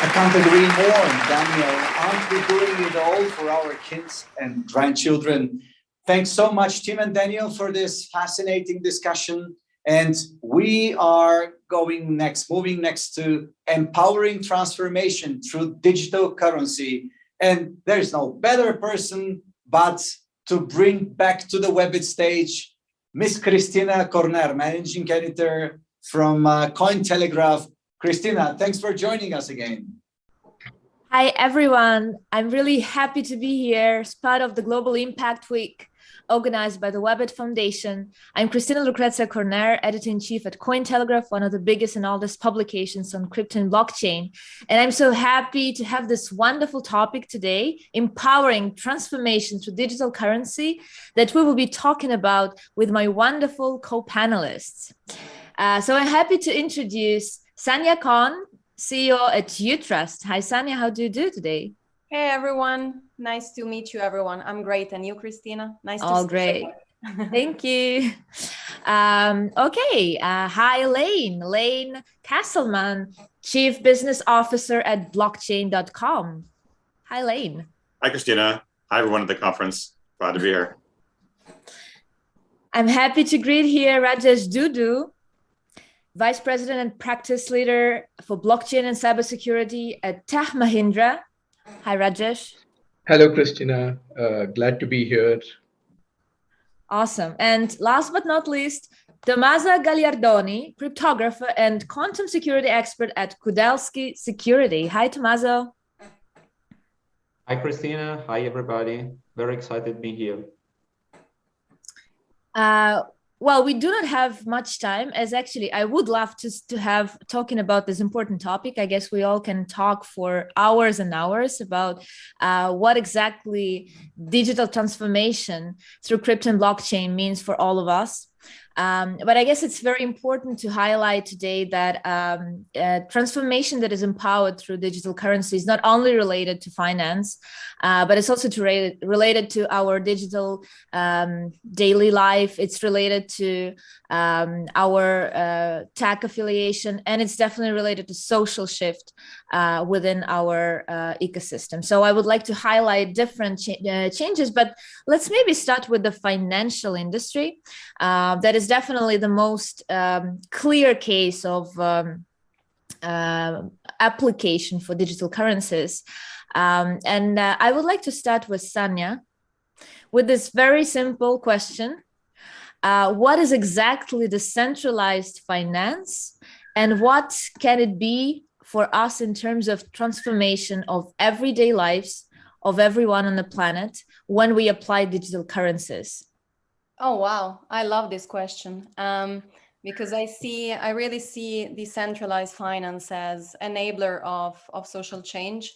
I can't agree more, Daniel. Aren't we doing it all for our kids and grandchildren? Thanks so much, Tim and Daniel, for this fascinating discussion. And we are moving next to empowering transformation through digital currency. And there's no better person but to bring back to the Webit stage Miss Kristina Cornèr, Managing Editor from Cointelegraph. Kristina, thanks for joining us again. Hi, everyone. I'm really happy to be here as part of the Global Impact Week organized by the Webit Foundation. I'm Kristina Cornèr, Editor-in-Chief at Cointelegraph, one of the biggest and oldest publications on crypto and blockchain. And I'm so happy to have this wonderful topic today, empowering transformation through digital currency, that we will be talking about with my wonderful co-panelists. So I'm happy to introduce Sanja Kon, CEO at Utrust. Hi, Sanja, how do you do today? Hey, everyone. Nice to meet you, everyone. I'm great. And you, Kristina? Nice to see you. Oh, great. Thank you. Hi, Lane Kasselman, Chief Business Officer at blockchain.com. Hi, Lane. Hi, Kristina. Hi, everyone at the conference. Glad to be here. I'm happy to greet here Rajesh Dhuddu, Vice President and Practice Leader for Blockchain and Cybersecurity at Mahindra. Hi, Rajesh. Hello, Kristina. Glad to be here. Awesome. And last but not least, Tommaso Gagliardoni, cryptographer and quantum security expert at Kudelski Security. Hi, Tommaso. Hi, Kristina. Hi, everybody. Very excited to be here. Well, we do not have much time, as actually I would love to have talking about this important topic. I guess we all can talk for hours and hours about what exactly digital transformation through crypto and blockchain means for all of us. But I guess it's very important to highlight today that transformation that is empowered through digital currency is not only related to finance, but it's also related to our digital daily life. It's related to our tech affiliation, and it's definitely related to social shift within our ecosystem. So I would like to highlight different changes, but let's maybe start with the financial industry. That is definitely the most clear case of application for digital currencies. And I would like to start with Sanja with this very simple question. What is exactly decentralized finance, and what can it be for us in terms of transformation of everyday lives of everyone on the planet when we apply digital currencies? Oh, wow. I love this question because I really see decentralized finance as enabler of social change.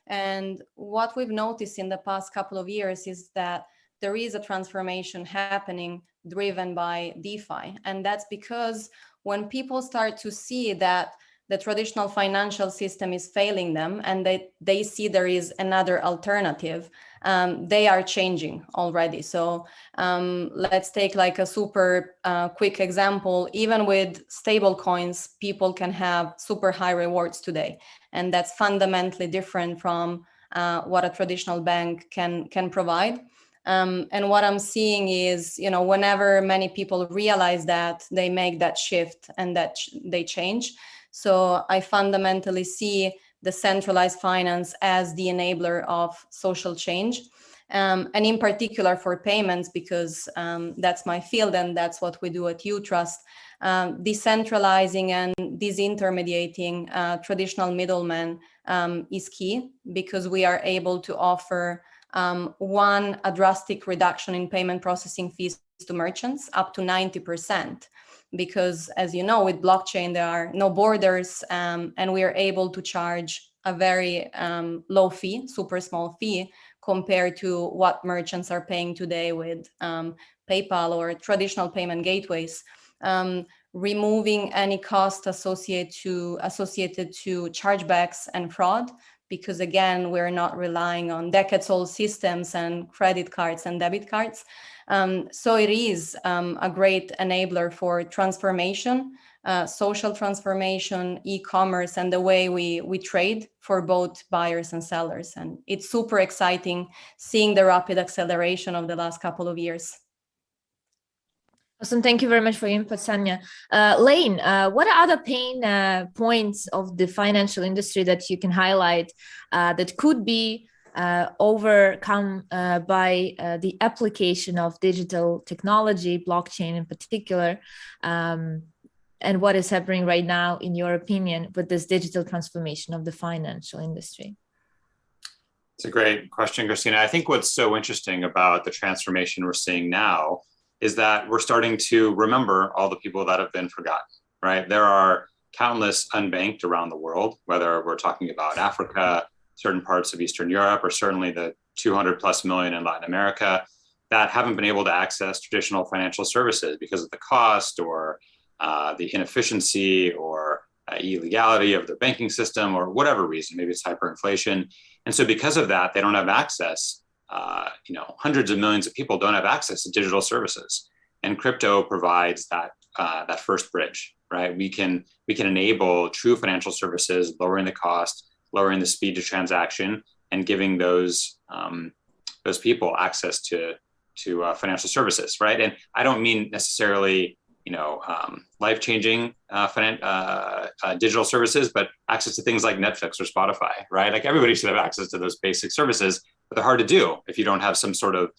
And what we've noticed in the past couple of years is that there is a transformation happening driven by DeFi. And that's because when people start to see that the traditional financial system is failing them and they see there is another alternative, they are changing already. So let's take like a super quick example. Even with stable coins, people can have super high rewards today. And that's fundamentally different from what a traditional bank can provide. And what I'm seeing is, whenever many people realize that, they make that shift and that they change. So I fundamentally see the centralized finance as the enabler of social change. And in particular for payments, because that's my field and that's what we do at Utrust, decentralizing and disintermediating traditional middlemen is key, because we are able to offer a drastic reduction in payment processing fees to merchants, up to 90%. Because as you know, with blockchain, there are no borders, and we are able to charge a very low fee, super small fee, compared to what merchants are paying today with PayPal or traditional payment gateways, removing any cost associated to chargebacks and fraud, because again, we're not relying on decades-old systems and credit cards and debit cards. So it is a great enabler for transformation, social transformation, e-commerce, and the way we trade for both buyers and sellers. And it's super exciting seeing the rapid acceleration of the last couple of years. Awesome. Thank you very much for your input, Sanja. Lane, what are other pain points of the financial industry that you can highlight that could be overcome by the application of digital technology, blockchain in particular, and what is happening right now, in your opinion, with this digital transformation of the financial industry? It's a great question, Kristina. I think what's so interesting about the transformation we're seeing now is that we're starting to remember all the people that have been forgotten, right? There are countless unbanked around the world, whether we're talking about Africa, certain parts of Eastern Europe, or certainly the 200+ million in Latin America, that haven't been able to access traditional financial services because of the cost or the inefficiency or illegality of their banking system or whatever reason, maybe it's hyperinflation. And so because of that, they don't have access. Hundreds of millions of people don't have access to digital services. And crypto provides that first bridge, right? We can enable true financial services, lowering the cost, lowering the speed to transaction, and giving those people access to financial services, right? And I don't mean necessarily life-changing digital services, but access to things like Netflix or Spotify, right? Like everybody should have access to those basic services, but they're hard to do if you don't have some sort of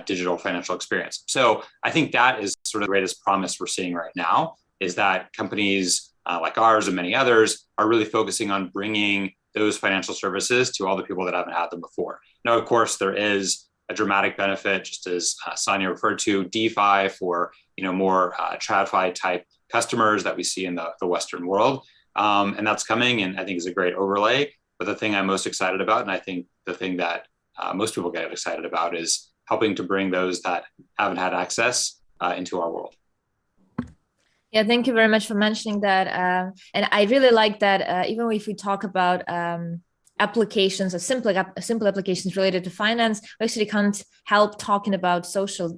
digital financial experience. So I think that is sort of the greatest promise we're seeing right now, is that companies like ours and many others are really focusing on bringing those financial services to all the people that haven't had them before. Now, of course, there is a dramatic benefit, just as Sanja referred to, DeFi for more TradFi type customers that we see in the Western world. And that's coming, and I think is a great overlay. But the thing I'm most excited about, and I think the thing that most people get excited about, is helping to bring those that haven't had access into our world. Yeah, thank you very much for mentioning that. And I really like that even if we talk about applications or simple applications related to finance, we actually can't help talking about social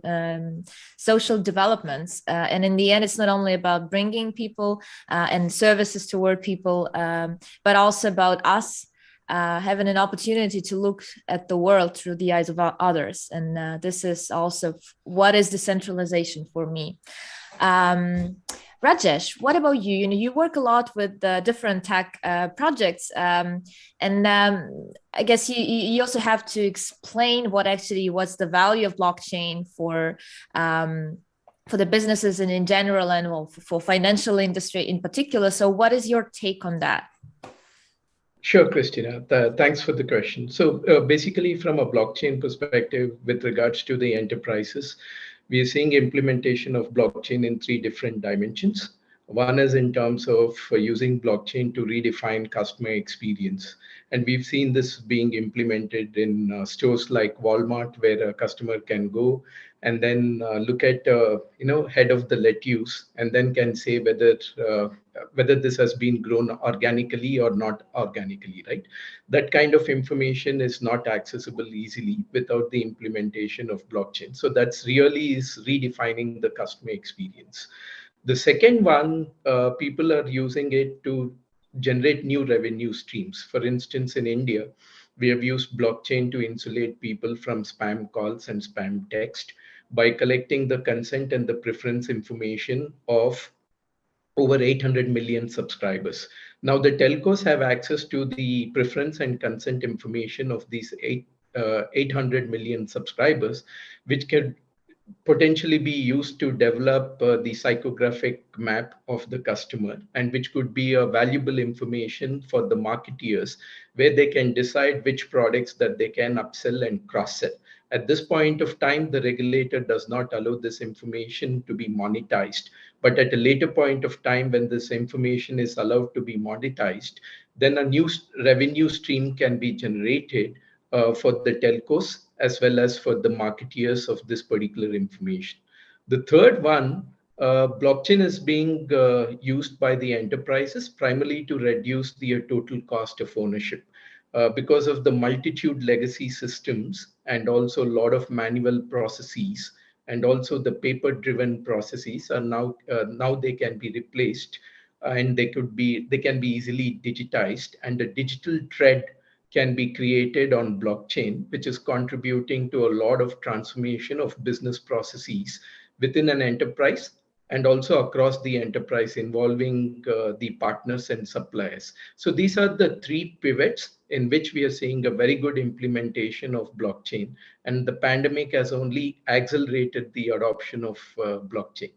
developments. And in the end, it's not only about bringing people and services toward people, but also about us having an opportunity to look at the world through the eyes of others. And this is also what is decentralization for me. Rajesh, what about you? You work a lot with different tech projects, and I guess you also have to explain what's the value of blockchain for the businesses and in general, and for financial industry in particular. So, what is your take on that? Sure, Kristina. Thanks for the question. So basically, from a blockchain perspective, with regards to the enterprises, we are seeing implementation of blockchain in 3 different dimensions. One is in terms of using blockchain to redefine customer experience. And we've seen this being implemented in stores like Walmart, where a customer can go and then look at head of the lettuce, and then can say whether this has been grown organically or not organically, right? That kind of information is not accessible easily without the implementation of blockchain. So that's really is redefining the customer experience. The second one, people are using it to generate new revenue streams. For instance, in India, we have used blockchain to insulate people from spam calls and spam text by collecting the consent and the preference information of over 800 million subscribers. Now, the telcos have access to the preference and consent information of these 800 million subscribers, which can potentially be used to develop the psychographic map of the customer, and which could be a valuable information for the marketeers, where they can decide which products that they can upsell and cross-sell. At this point of time, the regulator does not allow this information to be monetized. But at a later point of time, when this information is allowed to be monetized, then a new revenue stream can be generated for the telcos as well as for the marketeers of this particular information. The third one, blockchain is being used by the enterprises primarily to reduce the total cost of ownership. Because of the multitude legacy systems and also a lot of manual processes, and also the paper-driven processes are now they can be replaced and they can be easily digitized, and a digital thread can be created on blockchain, which is contributing to a lot of transformation of business processes within an enterprise and also across the enterprise, involving the partners and suppliers. So these are the three pivots in which we are seeing a very good implementation of blockchain, and the pandemic has only accelerated the adoption of blockchain.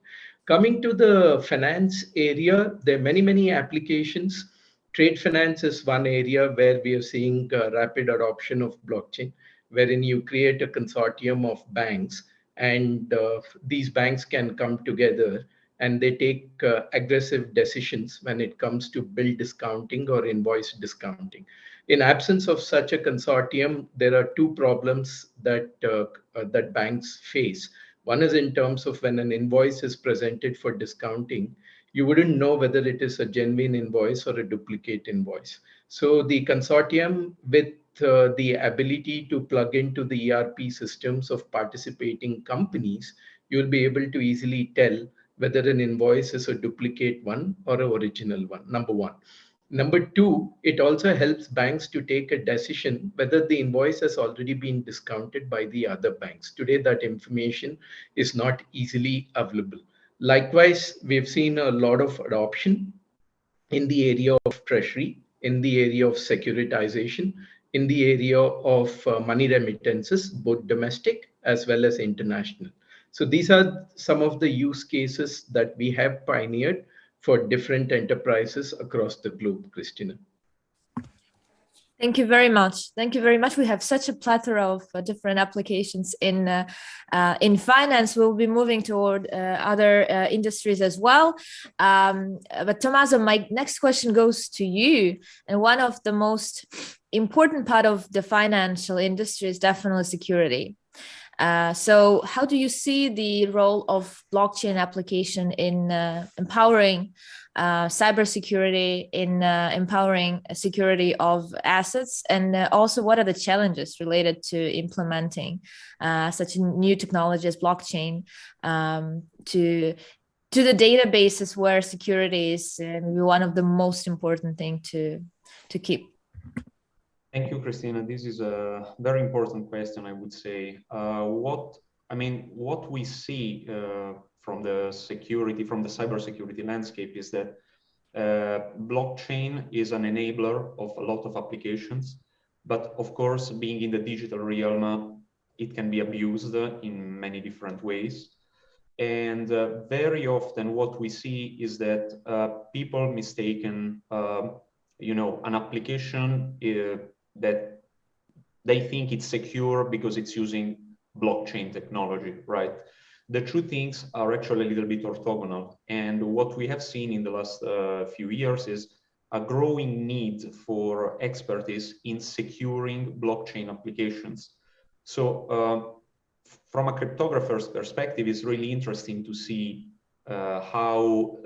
Coming to the finance area, there are many applications. Trade finance is one area where we are seeing rapid adoption of blockchain, wherein you create a consortium of banks, and these banks can come together and they take aggressive decisions when it comes to bill discounting or invoice discounting. In absence of such a consortium, there are two problems that banks face. One is in terms of when an invoice is presented for discounting, you wouldn't know whether it is a genuine invoice or a duplicate invoice. So the consortium, with the ability to plug into the ERP systems of participating companies, you'll be able to easily tell whether an invoice is a duplicate one or an original one, number one. Number two, it also helps banks to take a decision whether the invoice has already been discounted by the other banks. Today, that information is not easily available. Likewise, we've seen a lot of adoption in the area of treasury, in the area of securitization, in the area of money remittances, both domestic as well as international. So these are some of the use cases that we have pioneered for different enterprises across the globe, Kristina. Thank you very much. Thank you very much. We have such a plethora of different applications in finance. We'll be moving toward other industries as well. But Tommaso, my next question goes to you. And one of the most important part of the financial industry is definitely security. So how do you see the role of blockchain application in empowering cybersecurity, in empowering security of assets, and also what are the challenges related to implementing such new technology as blockchain to the databases where security is maybe one of the most important thing to keep? Thank you, Kristina. This is a very important question, I would say. What we see from the cybersecurity landscape is that blockchain is an enabler of a lot of applications, but of course, being in the digital realm, it can be abused in many different ways. And very often what we see is that people mistaken, an application that they think it's secure because it's using blockchain technology, right? The two things are actually a little bit orthogonal. And what we have seen in the last few years is a growing need for expertise in securing blockchain applications. So from a cryptographer's perspective, it's really interesting to see how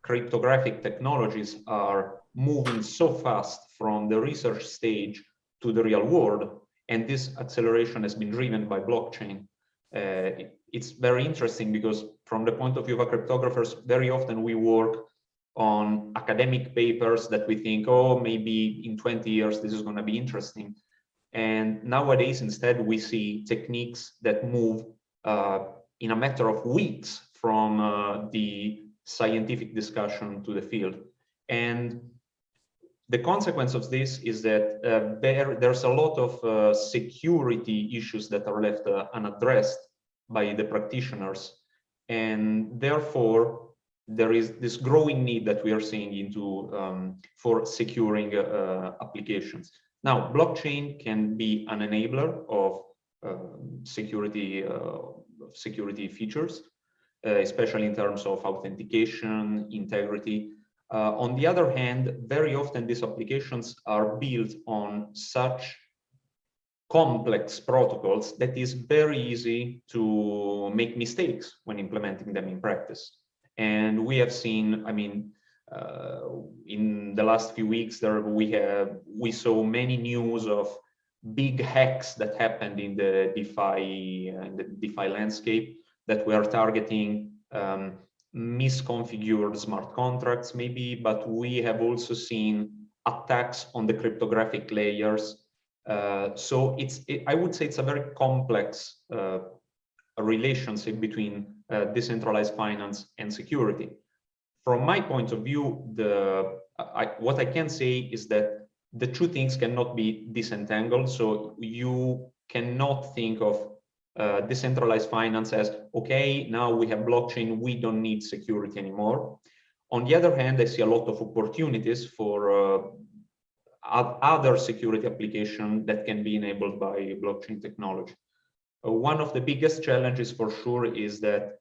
cryptographic technologies are moving so fast from the research stage to the real world. And this acceleration has been driven by blockchain. It's very interesting because from the point of view of cryptographers, very often we work on academic papers that we think, oh, maybe in 20 years, this is going to be interesting. And nowadays, instead, we see techniques that move in a matter of weeks from the scientific discussion to the field. And the consequence of this is that there's a lot of security issues that are left unaddressed by the practitioners. And therefore, there is this growing need that we are seeing into for securing applications. Now, blockchain can be an enabler of security features, especially in terms of authentication, integrity. On the other hand, very often these applications are built on such complex protocols that is very easy to make mistakes when implementing them in practice. And we have seen, in the last few weeks, we saw many news of big hacks that happened in the DeFi landscape that were targeting misconfigured smart contracts maybe, but we have also seen attacks on the cryptographic layers. So I would say it's a very complex relationship between decentralized finance and security. From my point of view, what I can say is that the two things cannot be disentangled. So you cannot think of decentralized finance as, okay, now we have blockchain, we don't need security anymore. On the other hand, I see a lot of opportunities for other security applications that can be enabled by blockchain technology. One of the biggest challenges for sure is that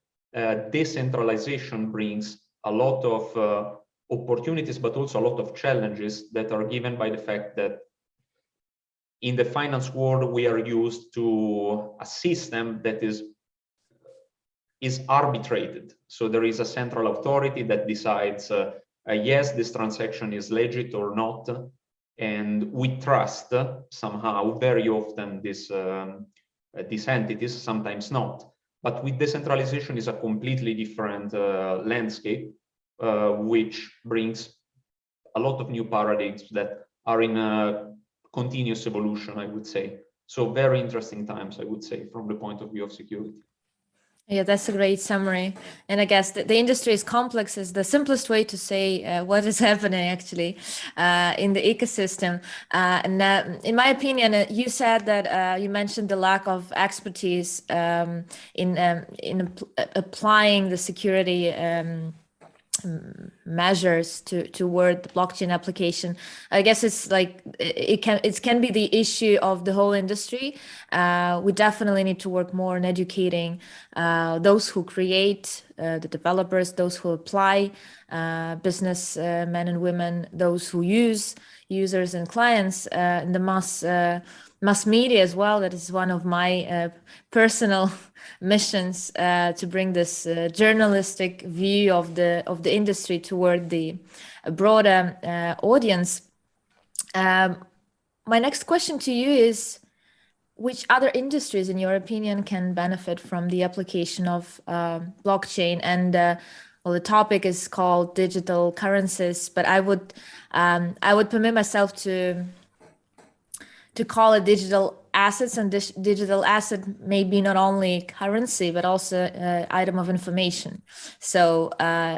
decentralization brings a lot of opportunities, but also a lot of challenges that are given by the fact that in the finance world, we are used to a system that is arbitrated. So there is a central authority that decides, yes, this transaction is legit or not. And we trust somehow very often these entities, sometimes not. But with decentralization is a completely different landscape, which brings a lot of new paradigms that are in a continuous evolution, I would say. So very interesting times, I would say, from the point of view of security. Yeah, that's a great summary. And I guess the industry is complex is the simplest way to say what is happening actually in the ecosystem. In my opinion, you said that you mentioned the lack of expertise in applying the security measures toward the blockchain application. I guess it's like it can be the issue of the whole industry. We definitely need to work more on educating those who create, the developers, those who apply, business men and women, those who use, users and clients, and the mass media as well. That is one of my personal missions, to bring this journalistic view of the industry toward the broader audience. My next question to you is, which other industries, in your opinion, can benefit from the application of blockchain? And well, the topic is called digital currencies, but I would permit myself to call it digital assets, and digital asset may be not only currency, but also item of information. So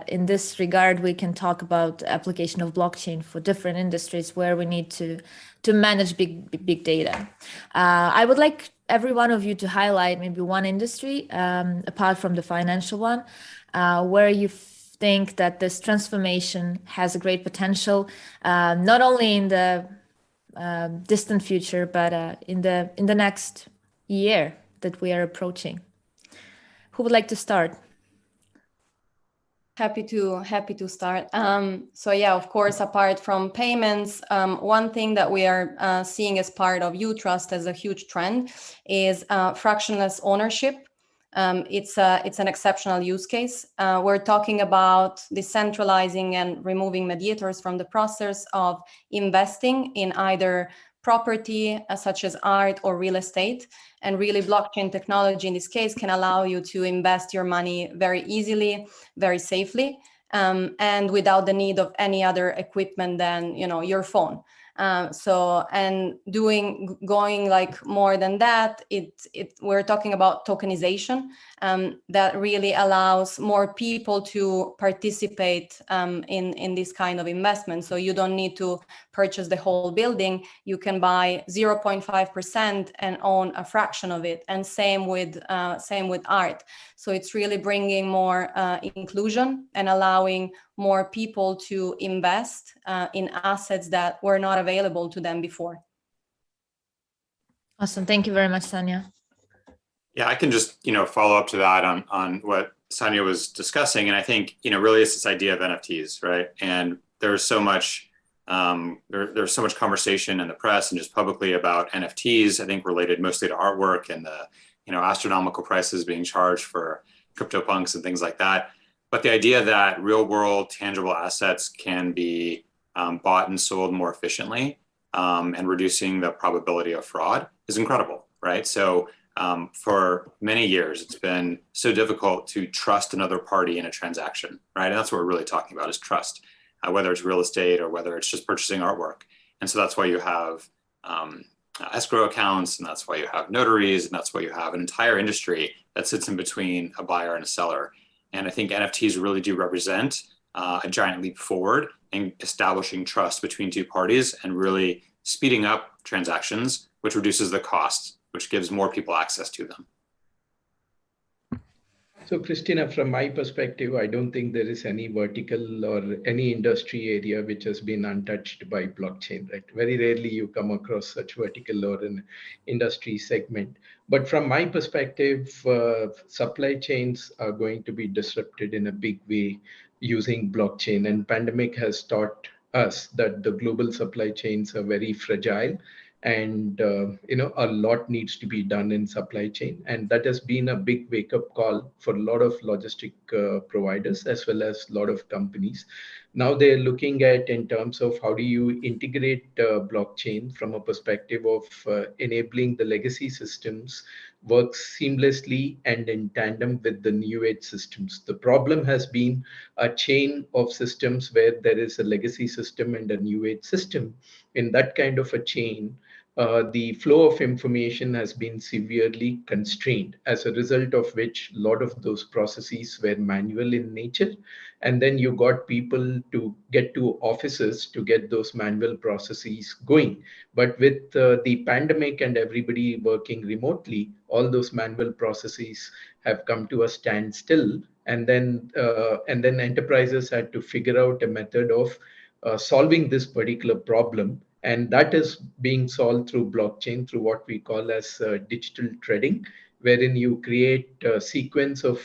in this regard, we can talk about application of blockchain for different industries where we need to manage big data. I would like every one of you to highlight maybe one industry, apart from the financial one, where you think that this transformation has a great potential, not only in the distant future, but in the next year that we are approaching. Who would like to start? Happy to start. So yeah, of course, apart from payments, one thing that we are seeing as part of Utrust as a huge trend is fractionless ownership. It's an exceptional use case. We're talking about decentralizing and removing mediators from the process of investing in either property such as art or real estate. And really, blockchain technology in this case can allow you to invest your money very easily, very safely, and without the need of any other equipment than your phone. Going like more than that, we're talking about tokenization that really allows more people to participate in this kind of investment. So you don't need to purchase the whole building. You can buy 0.5% and own a fraction of it. And same with art. So it's really bringing more inclusion and allowing more people to invest in assets that were not available to them before. Awesome. Thank you very much, Sanja. Yeah, I can just, follow up to that on what Sanja was discussing. And I think, really it's this idea of NFTs, right? And there's so much, there's so much conversation in the press and just publicly about NFTs, I think related mostly to artwork and the, astronomical prices being charged for CryptoPunks and things like that. But the idea that real world tangible assets can be bought and sold more efficiently and reducing the probability of fraud is incredible, right? So For many years, it's been so difficult to trust another party in a transaction, right? And that's what we're really talking about is trust, whether it's real estate or whether it's just purchasing artwork. And so that's why you have escrow accounts, and that's why you have notaries, and that's why you have an entire industry that sits in between a buyer and a seller. And I think NFTs really do represent a giant leap forward in establishing trust between two parties and really speeding up transactions, which reduces the cost, which gives more people access to them. So Kristina, from my perspective, I don't think there is any vertical or any industry area which has been untouched by blockchain, right? Very rarely you come across such vertical or an industry segment. But from my perspective, supply chains are going to be disrupted in a big way using blockchain. And pandemic has taught us that the global supply chains are very fragile. And a lot needs to be done in supply chain, and that has been a big wake-up call for a lot of logistic providers as well as a lot of companies. Now they're looking at in terms of how do you integrate blockchain from a perspective of enabling the legacy systems work seamlessly and in tandem with the new age systems. The problem has been a chain of systems where there is a legacy system and a new age system. In that kind of a chain, the flow of information has been severely constrained, as a result of which a lot of those processes were manual in nature. And then you got people to get to offices to get those manual processes going. But with the pandemic and everybody working remotely, all those manual processes have come to a standstill. And then enterprises had to figure out a method of solving this particular problem. And that is being solved through blockchain, through what we call as digital trading, wherein you create a sequence of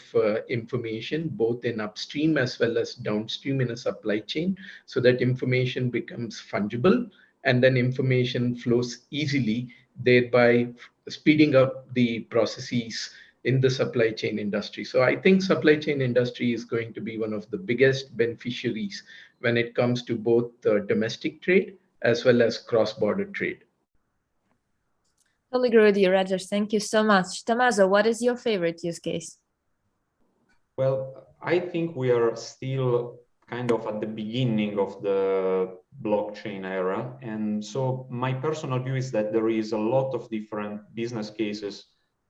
information, both in upstream as well as downstream in a supply chain, so that information becomes fungible and then information flows easily, thereby speeding up the processes in the supply chain industry. So I think supply chain industry is going to be one of the biggest beneficiaries when it comes to both domestic trade as well as cross-border trade. Totally agree with you, Rajesh. Thank you so much. Tommaso, what is your favorite use case? Well, I think we are still kind of at the beginning of the blockchain era. And so my personal view is that there is a lot of different business cases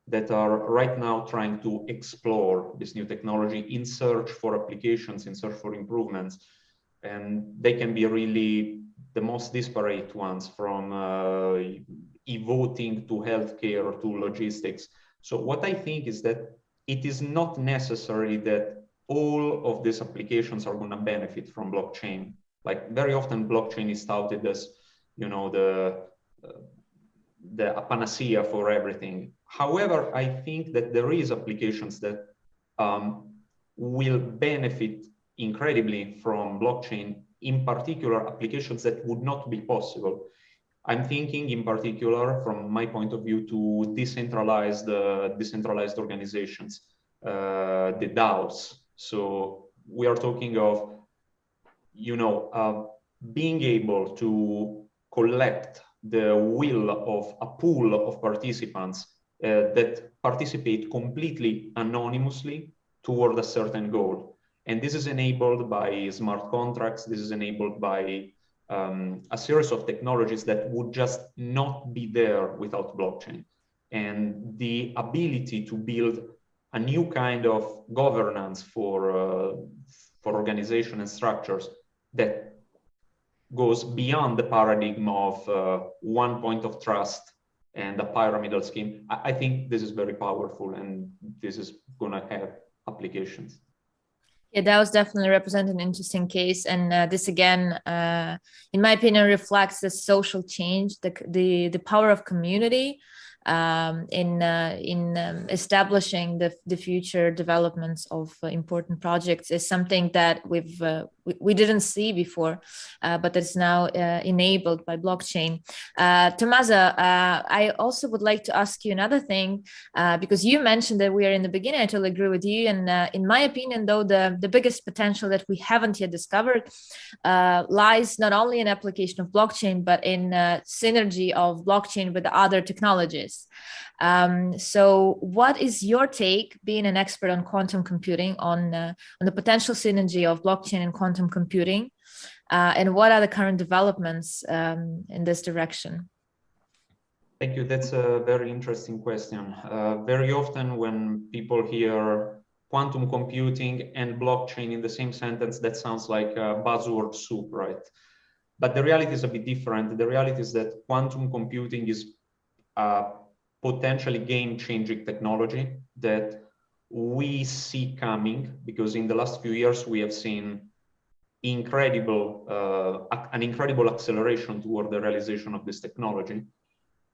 that are right now trying to explore this new technology in search for applications, in search for improvements. And they can be really the most disparate ones, from e-voting to healthcare to logistics. So what I think is that it is not necessary that all of these applications are going to benefit from blockchain. Like very often blockchain is touted as, the panacea for everything. However, I think that there is applications that will benefit incredibly from blockchain, in particular applications that would not be possible. I'm thinking in particular, from my point of view, to decentralized organizations, the DAOs. So we are talking of, being able to collect the will of a pool of participants that participate completely anonymously toward a certain goal. And this is enabled by smart contracts. This is enabled by a series of technologies that would just not be there without blockchain. And the ability to build a new kind of governance for organization and structures that goes beyond the paradigm of one point of trust and a pyramidal scheme. I think this is very powerful, and this is going to have applications. Yeah, that was definitely represent an interesting case, and this again, in my opinion, reflects the social change, the power of community in establishing the future developments of important projects is something that we didn't see before, but that's now enabled by blockchain. Tommaso, I also would like to ask you another thing, because you mentioned that we are in the beginning. I totally agree with you. And in my opinion, though, the biggest potential that we haven't yet discovered lies not only in application of blockchain, but in synergy of blockchain with other technologies. So what is your take, being an expert on quantum computing, on the potential synergy of blockchain and quantum computing, and what are the current developments in this direction? Thank you. That's a very interesting question. Very often when people hear quantum computing and blockchain in the same sentence, that sounds like a buzzword soup, right? But the reality is a bit different. The reality is that quantum computing is potentially game-changing technology that we see coming, because in the last few years we have seen an incredible acceleration toward the realization of this technology,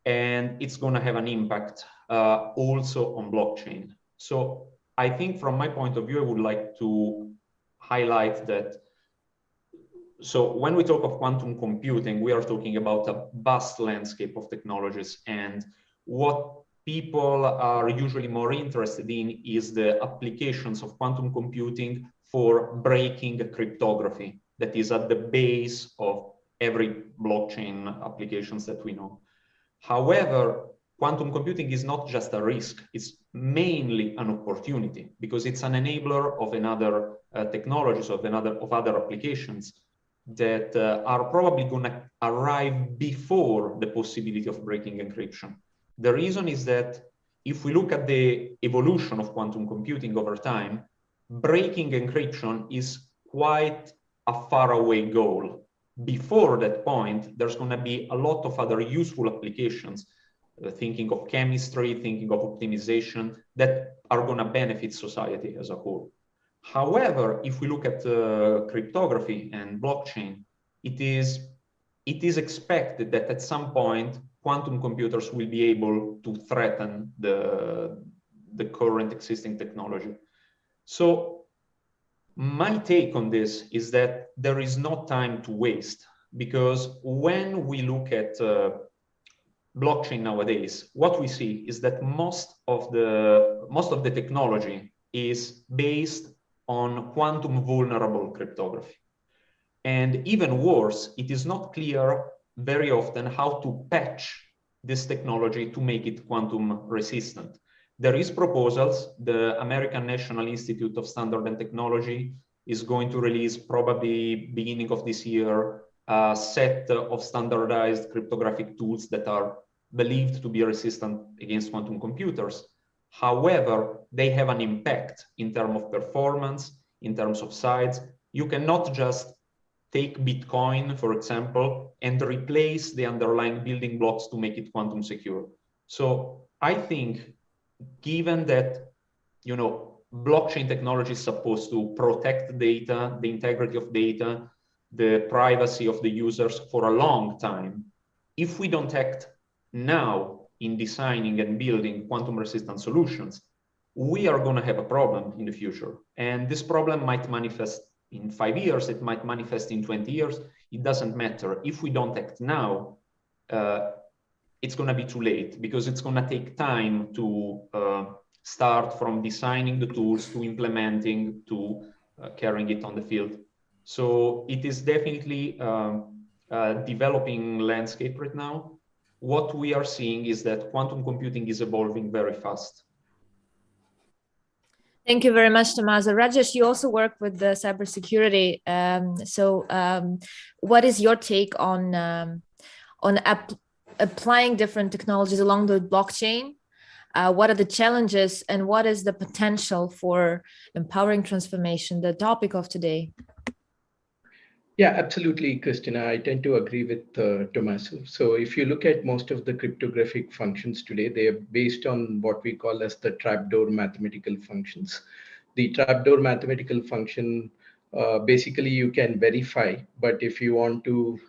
and it's going to have an impact also on blockchain. So I think from my point of view, I would like to highlight that. So when we talk of quantum computing, we are talking about a vast landscape of technologies, and what people are usually more interested in is the applications of quantum computing for breaking cryptography that is at the base of every blockchain applications that we know. However, quantum computing is not just a risk, it's mainly an opportunity, because it's an enabler of another technologies, of other applications that are probably going to arrive before the possibility of breaking encryption. The reason is that if we look at the evolution of quantum computing over time, breaking encryption is quite a faraway goal. Before that point, there's going to be a lot of other useful applications, thinking of chemistry, thinking of optimization, that are going to benefit society as a whole. However, if we look at cryptography and blockchain, it is expected that at some point, quantum computers will be able to threaten the current existing technology. So my take on this is that there is no time to waste, because when we look at blockchain nowadays, what we see is that most of the technology is based on quantum vulnerable cryptography. And even worse, it is not clear very often how to patch this technology to make it quantum resistant. There is proposals. The American National Institute of Standard and Technology is going to release, probably beginning of this year, a set of standardized cryptographic tools that are believed to be resistant against quantum computers. However, they have an impact in terms of performance, in terms of size. You cannot just take Bitcoin, for example, and replace the underlying building blocks to make it quantum secure. So I think, given that, blockchain technology is supposed to protect data, the integrity of data, the privacy of the users for a long time, if we don't act now in designing and building quantum resistant solutions, we are going to have a problem in the future. And this problem might manifest in 5 years, it might manifest in 20 years, it doesn't matter. If we don't act now, it's going to be too late, because it's going to take time to start from designing the tools to implementing to carrying it on the field. So it is definitely a developing landscape right now. What we are seeing is that quantum computing is evolving very fast. Thank you very much, Tommaso. Rajesh, you also work with the cybersecurity. What is your take on applying different technologies along the blockchain? What are the challenges and what is the potential for empowering transformation, the topic of today? Yeah, absolutely, Kristina. I tend to agree with Tommaso. So if you look at most of the cryptographic functions today, they are based on what we call as the trapdoor mathematical functions. The trapdoor mathematical function, basically you can verify, but if you want to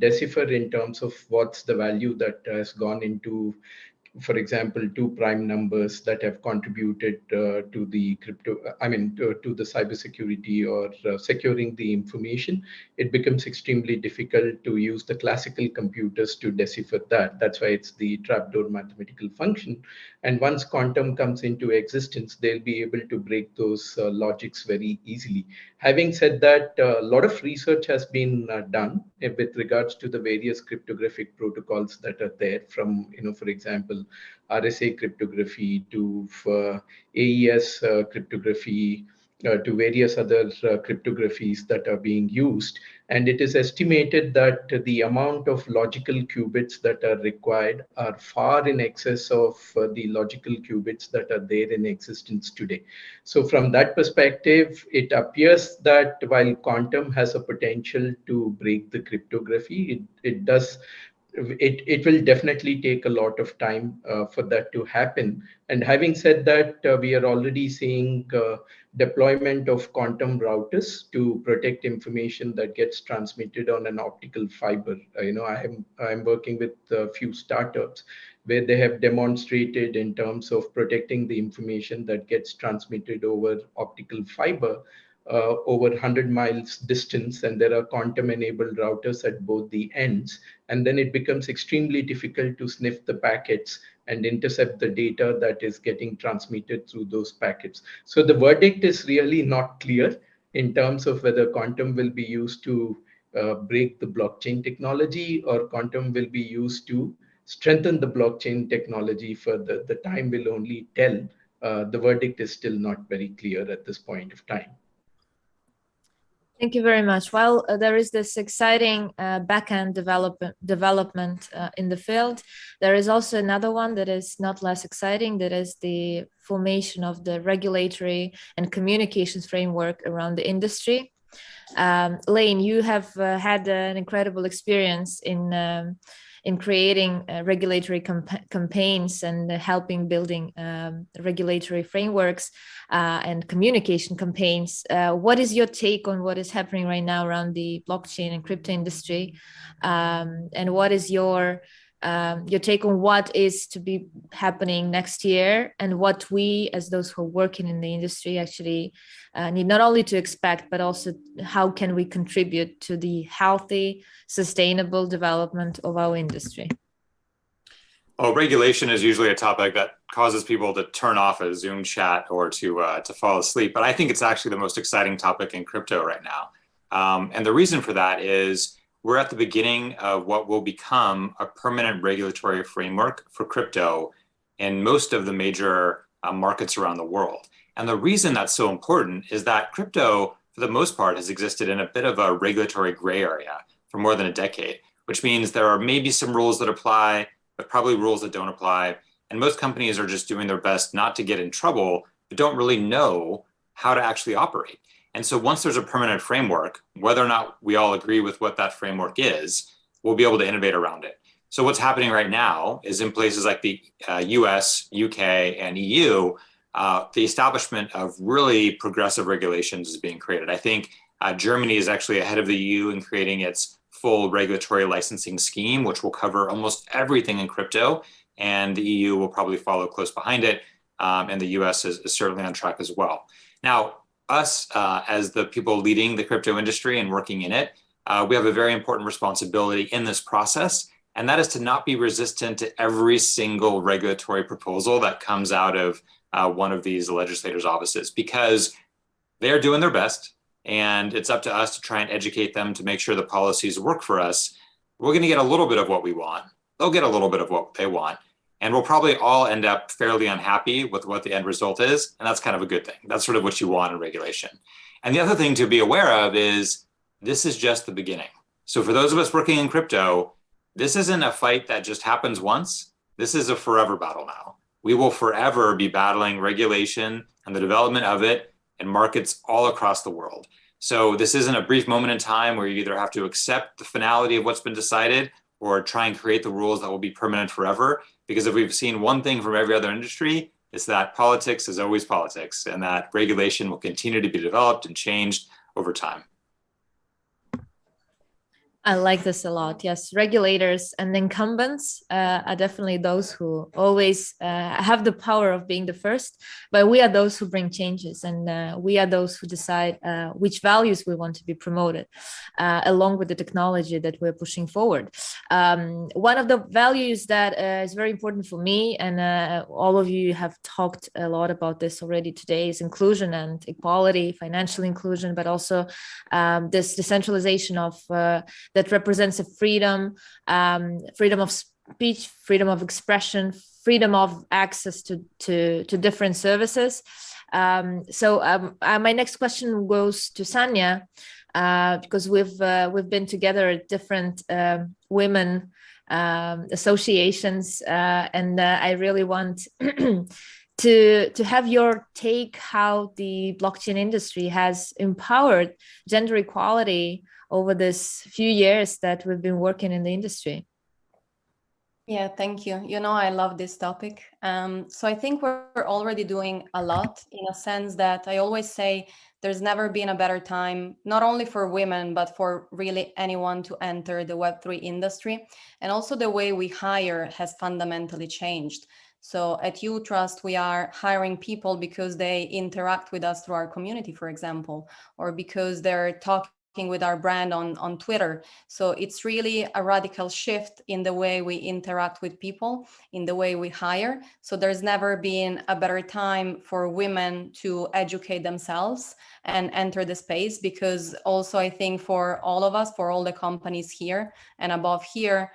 decipher in terms of what's the value that has gone into for example, two prime numbers that have contributed to the to the cybersecurity or securing the information, it becomes extremely difficult to use the classical computers to decipher that. That's why it's the trapdoor mathematical function. And once quantum comes into existence, they'll be able to break those logics very easily. Having said that, a lot of research has been done with regards to the various cryptographic protocols that are there, from, for example, RSA cryptography to AES cryptography, to various other cryptographies that are being used. And it is estimated that the amount of logical qubits that are required are far in excess of the logical qubits that are there in existence today. So from that perspective, it appears that while quantum has a potential to break the cryptography, it will definitely take a lot of time for that to happen. And having said that, we are already seeing deployment of quantum routers to protect information that gets transmitted on an optical fiber. I'm working with a few startups where they have demonstrated in terms of protecting the information that gets transmitted over optical fiber over 100 miles distance, and there are quantum enabled routers at both the ends, and then it becomes extremely difficult to sniff the packets and intercept the data that is getting transmitted through those packets. So the verdict is really not clear in terms of whether quantum will be used to break the blockchain technology or quantum will be used to strengthen the blockchain technology further. The time will only tell. The verdict is still not very clear at this point of time. Thank you very much. While there is this exciting backend development in the field, there is also another one that is not less exciting, that is the formation of the regulatory and communications framework around the industry. Lane, you have had an incredible experience in creating regulatory campaigns and helping building regulatory frameworks and communication campaigns. What is your take on what is happening right now around the blockchain and crypto industry? And what is your take on what is to be happening next year, and what we, as those who are working in the industry, actually need not only to expect, but also how can we contribute to the healthy, sustainable development of our industry? Well, regulation is usually a topic that causes people to turn off a Zoom chat or to fall asleep, but I think it's actually the most exciting topic in crypto right now. And the reason for that is we're at the beginning of what will become a permanent regulatory framework for crypto in most of the major markets around the world. And the reason that's so important is that crypto, for the most part, has existed in a bit of a regulatory gray area for more than a decade, which means there are maybe some rules that apply, but probably rules that don't apply. And most companies are just doing their best not to get in trouble, but don't really know how to actually operate. And so once there's a permanent framework, whether or not we all agree with what that framework is, we'll be able to innovate around it. So what's happening right now is in places like the US, UK, and EU, the establishment of really progressive regulations is being created. I think Germany is actually ahead of the EU in creating its full regulatory licensing scheme, which will cover almost everything in crypto. And the EU will probably follow close behind it. And the US is certainly on track as well. Now, us as the people leading the crypto industry and working in it, we have a very important responsibility in this process, and that is to not be resistant to every single regulatory proposal that comes out of one of these legislators' offices, because they're doing their best, and it's up to us to try and educate them to make sure the policies work for us. We're going to get a little bit of what we want. They'll get a little bit of what they want. And we'll probably all end up fairly unhappy with what the end result is. And that's kind of a good thing. That's sort of what you want in regulation. And the other thing to be aware of is this is just the beginning. So for those of us working in crypto, this isn't a fight that just happens once. This is a forever battle now. We will forever be battling regulation and the development of it in markets all across the world. So this isn't a brief moment in time where you either have to accept the finality of what's been decided or try and create the rules that will be permanent forever. Because if we've seen one thing from every other industry, it's that politics is always politics, and that regulation will continue to be developed and changed over time. I like this a lot. Yes, regulators and incumbents are definitely those who always have the power of being the first, but we are those who bring changes, and we are those who decide which values we want to be promoted, along with the technology that we're pushing forward. One of the values that is very important for me, and all of you have talked a lot about this already today, is inclusion and equality, financial inclusion, but also this decentralization of that represents a freedom, freedom of speech, freedom of expression, freedom of access to different services. My next question goes to Sanja, because we've been together at different women associations, and I really want to have your take how the blockchain industry has empowered gender equality over this few years that we've been working in the industry. Yeah, thank you. You know, I love this topic. So I think we're already doing a lot, in a sense that I always say there's never been a better time, not only for women, but for really anyone to enter the Web3 industry. And also the way we hire has fundamentally changed. So at Utrust, we are hiring people because they interact with us through our community, for example, or because they're talking with our brand on Twitter. So it's really a radical shift in the way we interact with people, in the way we hire. So there's never been a better time for women to educate themselves and enter the space, because also I think for all of us, for all the companies here and above here,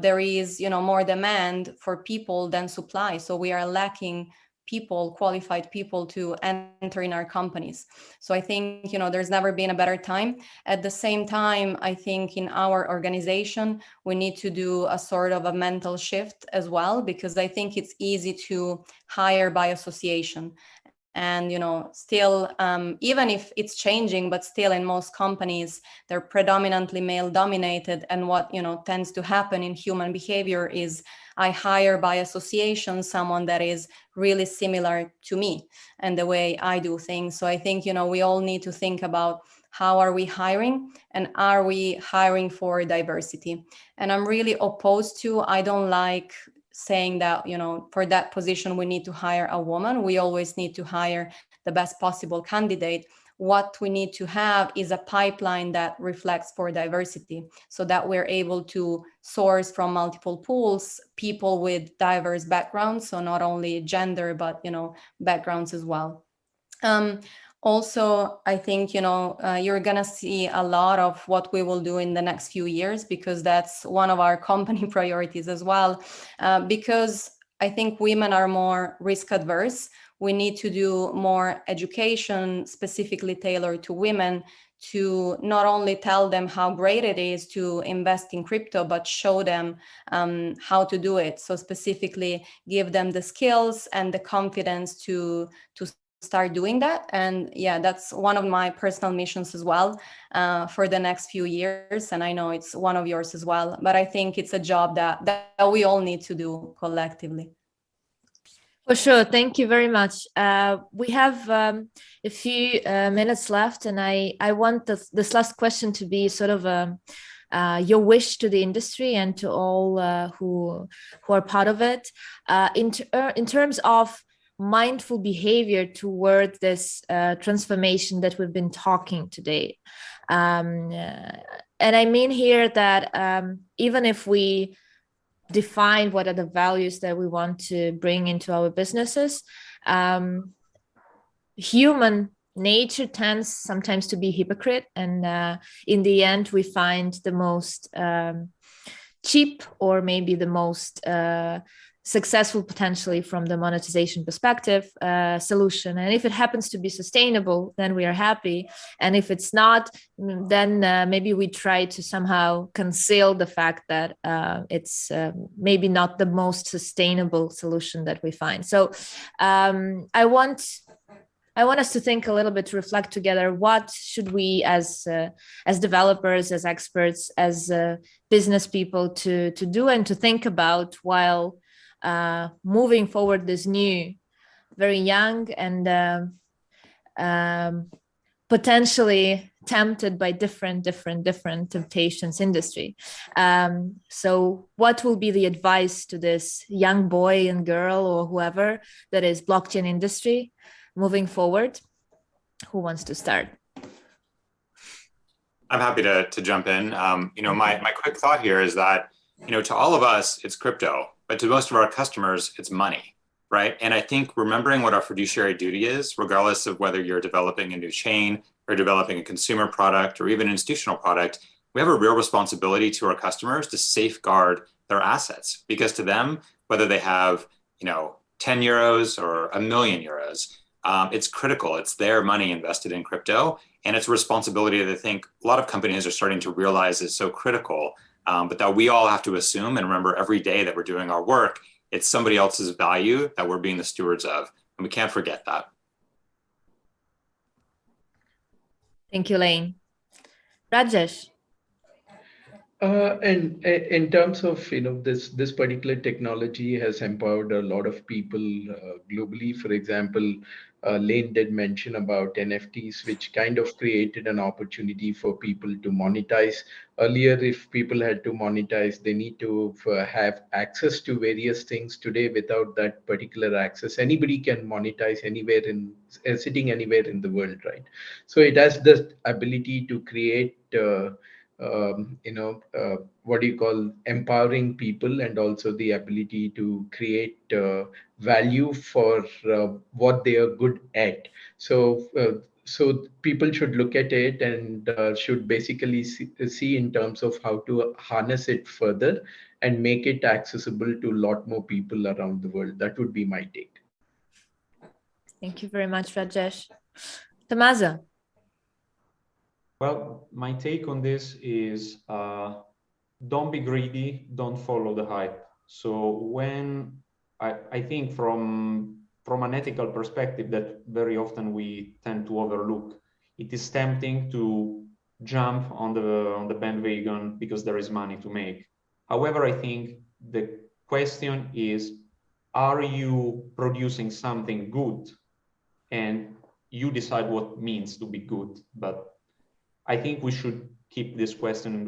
there is, you know, more demand for people than supply. So we are lacking people, qualified people to enter in our companies. So I think, you know, there's never been a better time. At the same time, I think in our organization, we need to do a sort of a mental shift as well, because I think it's easy to hire by association. And, you know, still, even if it's changing, but still in most companies, they're predominantly male dominated. And what, you know, tends to happen in human behavior is I hire by association someone that is really similar to me and the way I do things. So I think, you know, we all need to think about how are we hiring, and are we hiring for diversity? And I'm really opposed to, I don't like saying that, you know, for that position, we need to hire a woman. We always need to hire the best possible candidate. What we need to have is a pipeline that reflects for diversity, so that we're able to source from multiple pools, people with diverse backgrounds. So not only gender, but, you know, backgrounds as well. Also, I think, you know, you're going to see a lot of what we will do in the next few years, because that's one of our company priorities as well. Because I think women are more risk adverse. We need to do more education specifically tailored to women, to not only tell them how great it is to invest in crypto, but show them how to do it. So specifically give them the skills and the confidence to start doing that. And yeah, that's one of my personal missions as well for the next few years. And I know it's one of yours as well, but I think it's a job that we all need to do collectively. For sure. Thank you very much. We have a few minutes left, and I want this last question to be sort of your wish to the industry and to all who are part of it, in terms of mindful behavior toward this transformation that we've been talking today. And I mean here that even if we define what are the values that we want to bring into our businesses, human nature tends sometimes to be hypocrite, and in the end we find the most cheap, or maybe the most successful potentially from the monetization perspective solution. And if it happens to be sustainable, then we are happy. And if it's not, then maybe we try to somehow conceal the fact that it's maybe not the most sustainable solution that we find. So I want us to think a little bit, to reflect together, what should we as developers, as experts, as business people to do and to think about while moving forward this new, very young and potentially tempted by different temptations industry. So what will be the advice to this young boy and girl or whoever that is blockchain industry moving forward? Who wants to start? I'm happy to jump in. My quick thought here is that, to all of us, it's crypto, but to most of our customers, it's money, right? And I think remembering what our fiduciary duty is, regardless of whether you're developing a new chain or developing a consumer product or even an institutional product, we have a real responsibility to our customers to safeguard their assets, because to them, whether they have, 10 euros or a million euros, it's critical. It's their money invested in crypto, and it's a responsibility that I think a lot of companies are starting to realize is so critical, but that we all have to assume and remember every day that we're doing our work, it's somebody else's value that we're being the stewards of, and we can't forget that. Thank you, Lane. Rajesh. And in terms of this particular technology has empowered a lot of people globally. For example, Lane did mention about NFTs, which kind of created an opportunity for people to monetize. Earlier, if people had to monetize, they need to have access to various things. Today, without that particular access, anybody can monetize anywhere sitting anywhere in the world, right? So it has the ability to create empowering people, and also the ability to create value for what they are good at. So people should look at it and should basically see in terms of how to harness it further and make it accessible to a lot more people around the world. That would be my take. Thank you very much, Rajesh. Tommaso. Well, my take on this is don't be greedy, don't follow the hype. So when I think from an ethical perspective that very often we tend to overlook, it is tempting to jump on the bandwagon because there is money to make. However, I think the question is, are you producing something good? And you decide what means to be good. But I think we should keep this question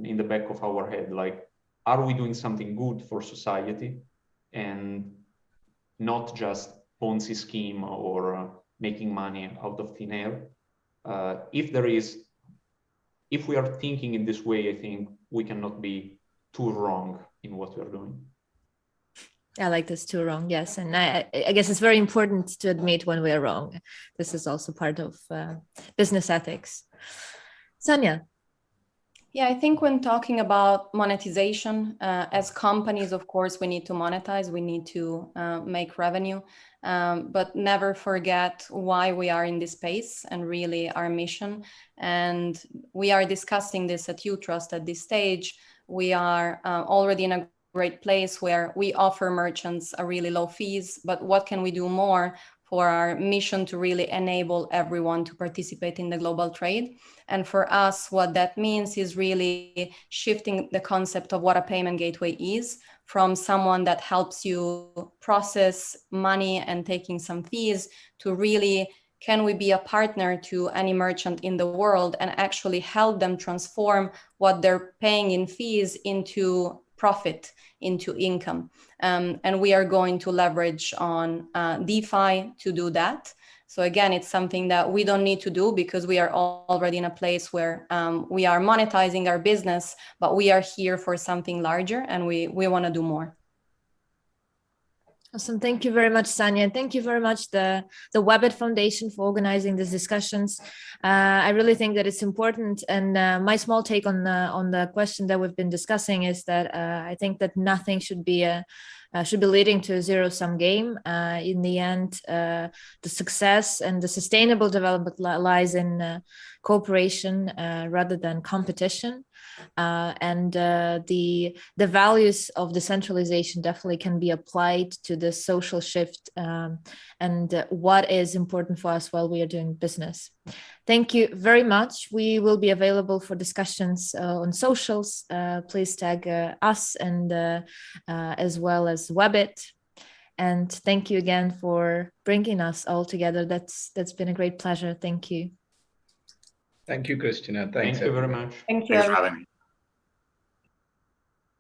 in the back of our head, like, are we doing something good for society and not just Ponzi scheme or making money out of thin air? If we are thinking in this way, I think we cannot be too wrong in what we are doing. I like this, too wrong, yes. And I guess it's very important to admit when we are wrong. This is also part of business ethics. Sanja. Yeah, I think when talking about monetization, as companies, of course, we need to monetize, we need to make revenue, but never forget why we are in this space and really our mission. And we are discussing this at Utrust at this stage. We are already in a great place where we offer merchants a really low fees, but what can we do more for our mission to really enable everyone to participate in the global trade? And for us, what that means is really shifting the concept of what a payment gateway is, from someone that helps you process money and taking some fees, to really, can we be a partner to any merchant in the world and actually help them transform what they're paying in fees into profit, into income. And we are going to leverage on DeFi to do that. So again, it's something that we don't need to do because we are already in a place where we are monetizing our business, but we are here for something larger and we want to do more. Awesome. Thank you very much, Sanja. And thank you very much, the Webit Foundation, for organizing these discussions. I really think that it's important. And my small take on the question that we've been discussing is that I think that nothing should be leading to a zero-sum game. In the end, the success and the sustainable development lies in cooperation rather than competition. And the values of decentralization definitely can be applied to the social shift and what is important for us while we are doing business. Thank you very much. We will be available for discussions on socials. Please tag us and as well as Webit. And thank you again for bringing us all together. That's been a great pleasure. Thank you. Thank you, Kristina. Thanks. Thank you very everyone. much. Thank you. Thanks for having me.